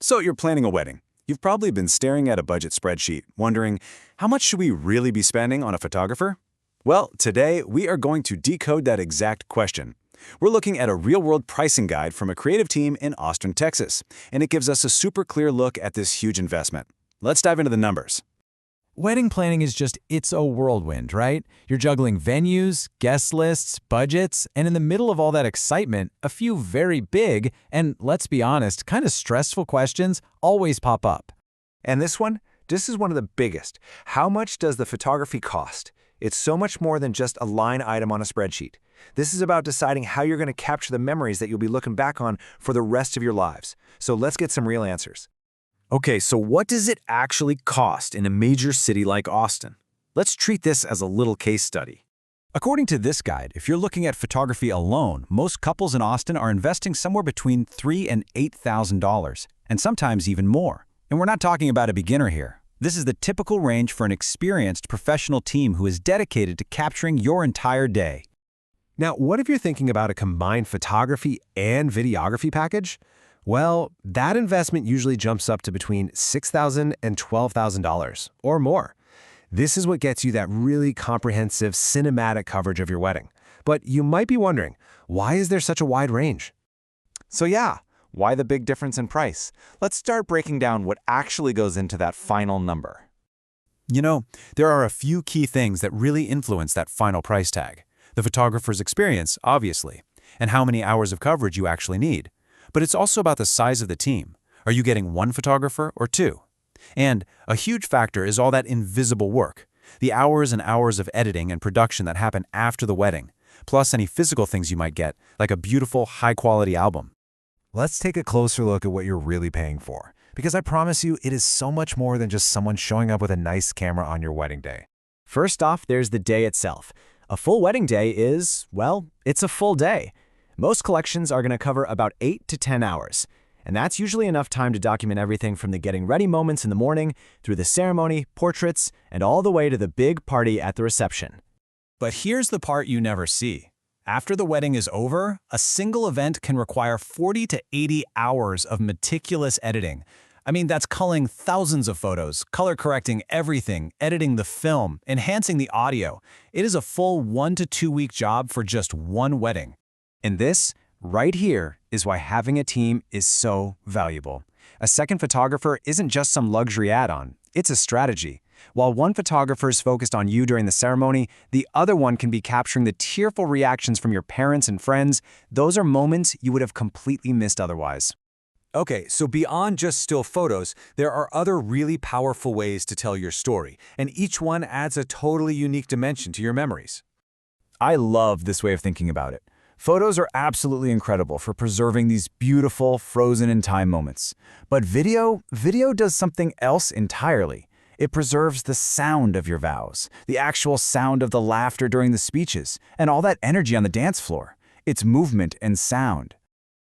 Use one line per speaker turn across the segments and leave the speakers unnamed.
So you're planning a wedding. You've probably been staring at a budget spreadsheet, wondering, how much should we really be spending on a photographer? Well, today we are going to decode that exact question. We're looking at a real-world pricing guide from a creative team in Austin, Texas, and it gives us a super clear look at this huge investment. Let's dive into the numbers.
Wedding planning is it's a whirlwind, right? You're juggling venues, guest lists, budgets, and in the middle of all that excitement, a few very big and, let's be honest, kind of stressful questions always pop up.
And this is one of the biggest. How much does the photography cost? It's so much more than just a line item on a spreadsheet. This is about deciding how you're going to capture the memories that you'll be looking back on for the rest of your lives. So let's get some real answers.
Okay, so what does it actually cost in a major city like Austin? Let's treat this as a little case study.
According to this guide, if you're looking at photography alone, most couples in Austin are investing somewhere between $3,000 and $8,000, and sometimes even more. And we're not talking about a beginner here. This is the typical range for an experienced professional team who is dedicated to capturing your entire day.
Now, what if you're thinking about a combined photography and videography package? Well, that investment usually jumps up to between $6,000 and $12,000 or more. This is what gets you that really comprehensive cinematic coverage of your wedding. But you might be wondering, why is there such a wide range?
So yeah, why the big difference in price? Let's start breaking down what actually goes into that final number.
You know, there are a few key things that really influence that final price tag. The photographer's experience, obviously, and how many hours of coverage you actually need. But it's also about the size of the team. Are you getting one photographer or two? And a huge factor is all that invisible work, the hours and hours of editing and production that happen after the wedding, plus any physical things you might get, like a beautiful, high-quality album.
Let's take a closer look at what you're really paying for, because I promise you it is so much more than just someone showing up with a nice camera on your wedding day.
First off, there's the day itself. A full wedding day is, well, it's a full day. Most collections are going to cover about 8 to 10 hours, and that's usually enough time to document everything from the getting ready moments in the morning, through the ceremony, portraits, and all the way to the big party at the reception.
But here's the part you never see. After the wedding is over, a single event can require 40 to 80 hours of meticulous editing. I mean, that's culling thousands of photos, color correcting everything, editing the film, enhancing the audio. It is a full 1 to 2 week job for just one wedding.
And this, right here, is why having a team is so valuable. A second photographer isn't just some luxury add-on, it's a strategy. While one photographer is focused on you during the ceremony, the other one can be capturing the tearful reactions from your parents and friends. Those are moments you would have completely missed otherwise.
Okay, so beyond just still photos, there are other really powerful ways to tell your story, and each one adds a totally unique dimension to your memories.
I love this way of thinking about it. Photos are absolutely incredible for preserving these beautiful, frozen-in-time moments. But video does something else entirely. It preserves the sound of your vows, the actual sound of the laughter during the speeches, and all that energy on the dance floor. It's movement and sound.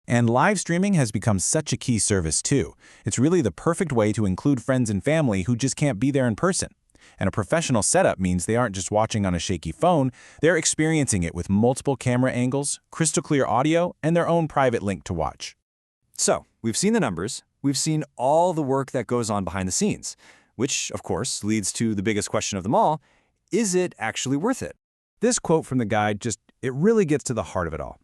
And live streaming has become such a key service too. It's really the perfect way to include friends and family who just can't be there in person. And a professional setup means they aren't just watching on a shaky phone, they're experiencing it with multiple camera angles, crystal clear audio, and their own private link to watch.
So, we've seen the numbers, we've seen all the work that goes on behind the scenes, which, of course, leads to the biggest question of them all, is it actually worth it?
This quote from the guide it really gets to the heart of it all.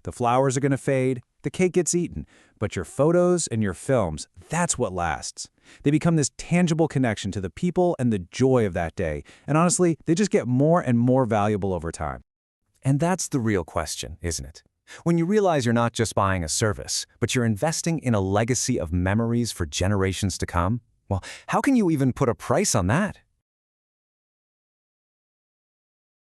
The flowers are going to fade, the cake gets eaten, but your photos and your films, that's what lasts. They become this tangible connection to the people and the joy of that day, and honestly, they just get more and more valuable over time.
And that's the real question, isn't it? When you realize you're not just buying a service, but you're investing in a legacy of memories for generations to come, well, how can you even put a price on that?